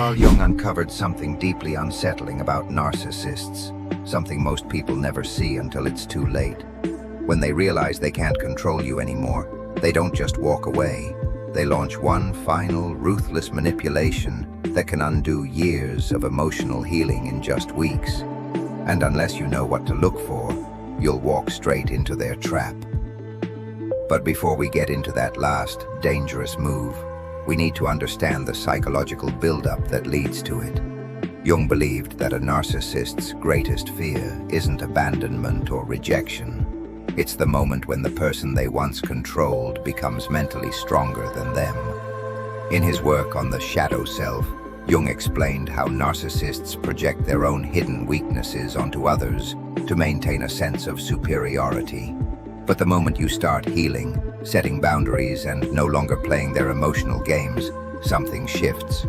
Carl Jung uncovered something deeply unsettling about narcissists, something most people never see until it's too late. When they realize they can't control you anymore, they don't just walk away. They launch one final, ruthless manipulation that can undo years of emotional healing in just weeks. And unless you know what to look for, you'll walk straight into their trap. But before we get into that last, dangerous move, we need to understand the psychological buildup that leads to it. Jung believed that a narcissist's greatest fear isn't abandonment or rejection. It's the moment when the person they once controlled becomes mentally stronger than them. In his work on the shadow self, Jung explained how narcissists project their own hidden weaknesses onto others to maintain a sense of superiority. But the moment you start healing, setting boundaries, and no longer playing their emotional games, something shifts.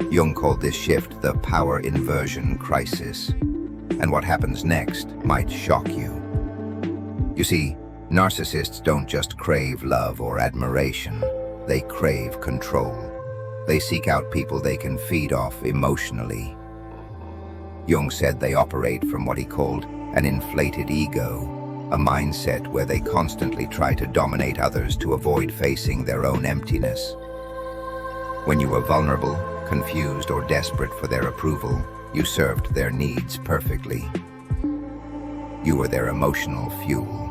Jung called this shift the power inversion crisis. And what happens next might shock you. You see, narcissists don't just crave love or admiration, they crave control. They seek out people they can feed off emotionally. Jung said they operate from what he called an inflated ego, a mindset where they constantly try to dominate others to avoid facing their own emptiness. When you were vulnerable, confused, or desperate for their approval, you served their needs perfectly. You were their emotional fuel.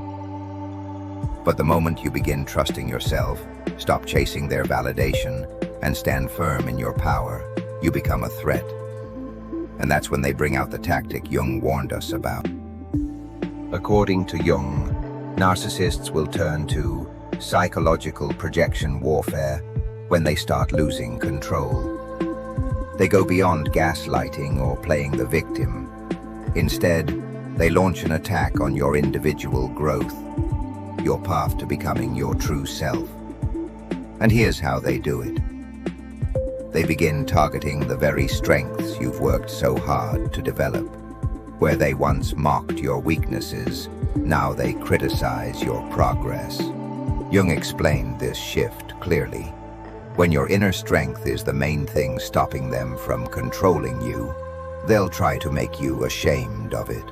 But the moment you begin trusting yourself, stop chasing their validation, and stand firm in your power, you become a threat. And that's when they bring out the tactic Jung warned us about. According to Jung, narcissists will turn to psychological projection warfare when they start losing control. They go beyond gaslighting or playing the victim. Instead, they launch an attack on your individual growth, your path to becoming your true self. And here's how they do it. They begin targeting the very strengths you've worked so hard to develop. Where they once mocked your weaknesses, now they criticize your progress. Jung explained this shift clearly. When your inner strength is the main thing stopping them from controlling you, they'll try to make you ashamed of it.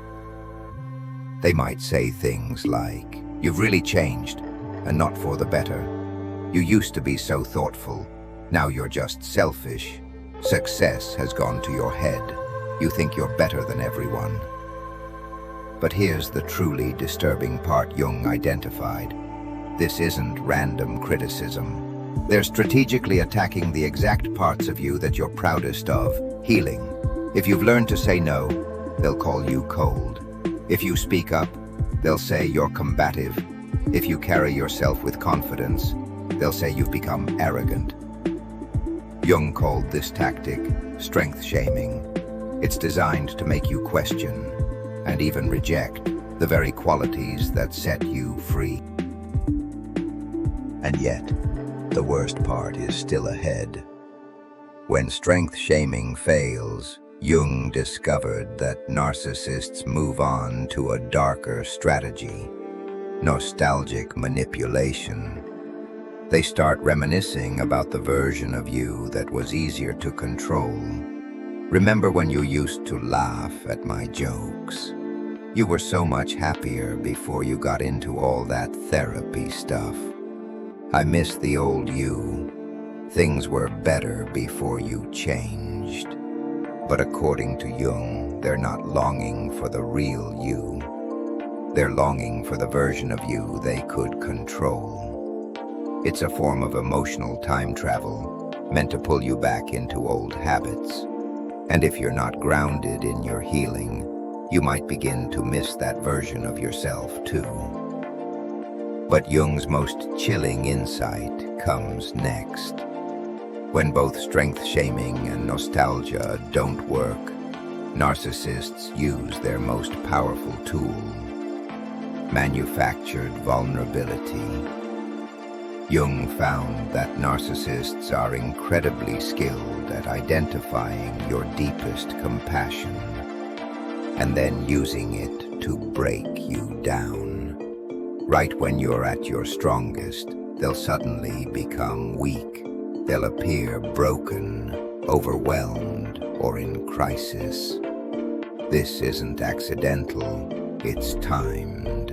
They might say things like, "You've really changed, and not for the better. You used to be so thoughtful. Now you're just selfish. Success has gone to your head. You think you're better than everyone." But here's the truly disturbing part Jung identified. This isn't random criticism. They're strategically attacking the exact parts of you that you're proudest of, healing. If you've learned to say no, they'll call you cold. If you speak up, they'll say you're combative. If you carry yourself with confidence, they'll say you've become arrogant. Jung called this tactic strength shaming. It's designed to make you question and even reject the very qualities that set you free. And yet, the worst part is still ahead. When strength shaming fails, Jung discovered that narcissists move on to a darker strategy: nostalgic manipulation. They start reminiscing about the version of you that was easier to control. Remember when you used to laugh at my jokes? You were so much happier before you got into all that therapy stuff. I miss the old you. Things were better before you changed. But according to Jung, they're not longing for the real you. They're longing for the version of you they could control. It's a form of emotional time travel, meant to pull you back into old habits. And if you're not grounded in your healing, you might begin to miss that version of yourself too. But Jung's most chilling insight comes next. When both strength-shaming and nostalgia don't work, narcissists use their most powerful tool: manufactured vulnerability. Jung found that narcissists are incredibly skilled at identifying your deepest compassion and then using it to break you down. Right when you're at your strongest, they'll suddenly become weak. They'll appear broken, overwhelmed, or in crisis. This isn't accidental, it's timed.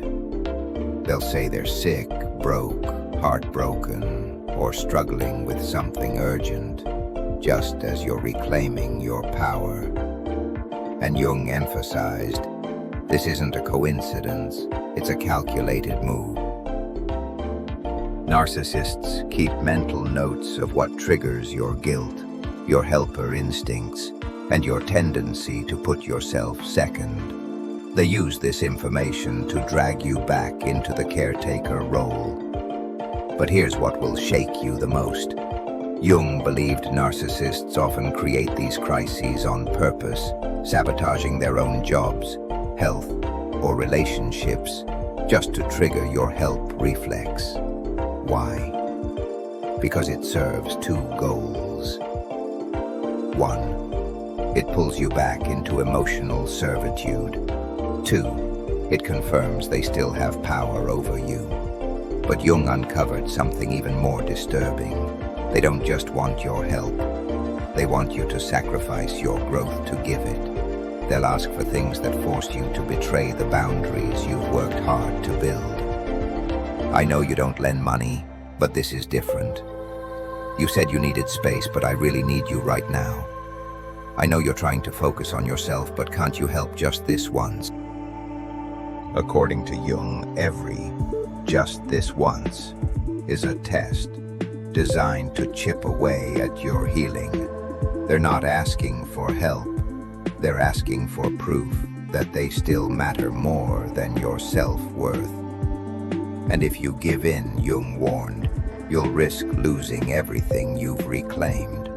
They'll say they're sick, broke, heartbroken, or struggling with something urgent, just as you're reclaiming your power. And Jung emphasized, this isn't a coincidence, it's a calculated move. Narcissists keep mental notes of what triggers your guilt, your helper instincts, and your tendency to put yourself second. They use this information to drag you back into the caretaker role. But here's what will shake you the most. Jung believed narcissists often create these crises on purpose, sabotaging their own jobs, health, or relationships, just to trigger your help reflex. Why? Because it serves two goals. One, it pulls you back into emotional servitude. Two, it confirms they still have power over you. But Jung uncovered something even more disturbing. They don't just want your help. They want you to sacrifice your growth to give it. They'll ask for things that force you to betray the boundaries you've worked hard to build. I know you don't lend money, but this is different. You said you needed space, but I really need you right now. I know you're trying to focus on yourself, but can't you help just this once? According to Jung, every just this once is a test designed to chip away at your healing. They're not asking for help. They're asking for proof that they still matter more than your self-worth. And if you give in, Jung warned, you'll risk losing everything you've reclaimed.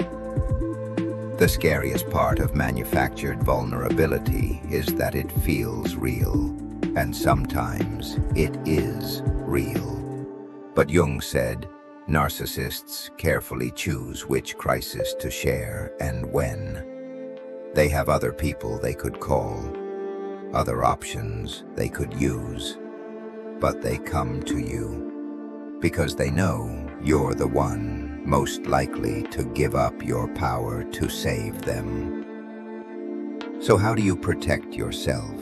The scariest part of manufactured vulnerability is that it feels real, and sometimes it is real. But Jung said, narcissists carefully choose which crisis to share and when. They have other people they could call, other options they could use, but they come to you because they know you're the one most likely to give up your power to save them. So how do you protect yourself?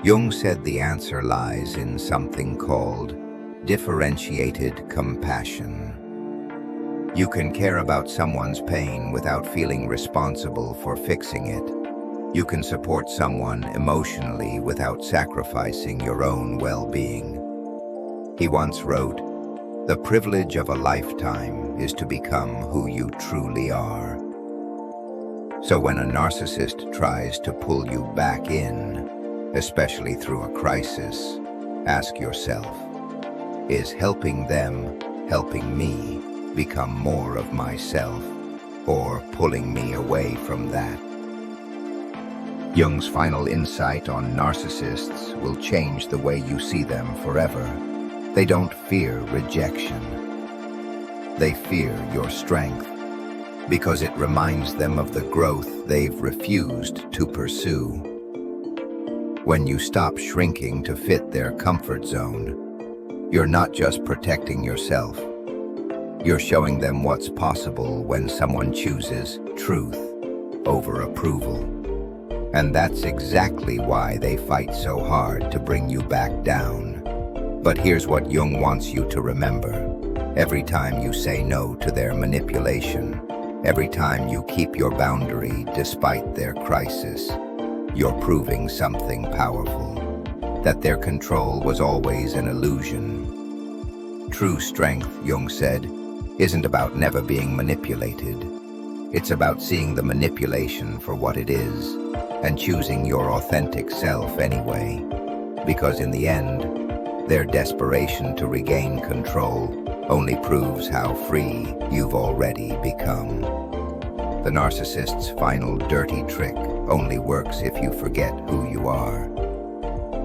Jung said the answer lies in something called differentiated compassion. You can care about someone's pain without feeling responsible for fixing it. You can support someone emotionally without sacrificing your own well-being. He once wrote, "The privilege of a lifetime is to become who you truly are." So when a narcissist tries to pull you back in, especially through a crisis, ask yourself, is helping them helping me become more of myself, or pulling me away from that? Jung's final insight on narcissists will change the way you see them forever. They don't fear rejection. They fear your strength, because it reminds them of the growth they've refused to pursue. When you stop shrinking to fit their comfort zone, you're not just protecting yourself. You're showing them what's possible when someone chooses truth over approval. And that's exactly why they fight so hard to bring you back down. But here's what Jung wants you to remember. Every time you say no to their manipulation, every time you keep your boundary despite their crisis, you're proving something powerful, that their control was always an illusion. True strength, Jung said, isn't about never being manipulated. It's about seeing the manipulation for what it is, and choosing your authentic self anyway. Because in the end, their desperation to regain control only proves how free you've already become. The narcissist's final dirty trick only works if you forget who you are.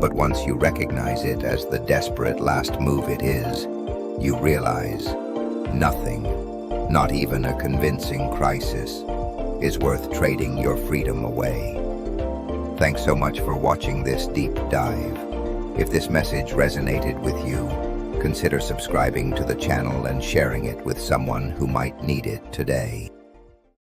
But once you recognize it as the desperate last move it is, you realize nothing, not even a convincing crisis, is worth trading your freedom away. Thanks so much for watching this deep dive. If this message resonated with you, consider subscribing to the channel and sharing it with someone who might need it today.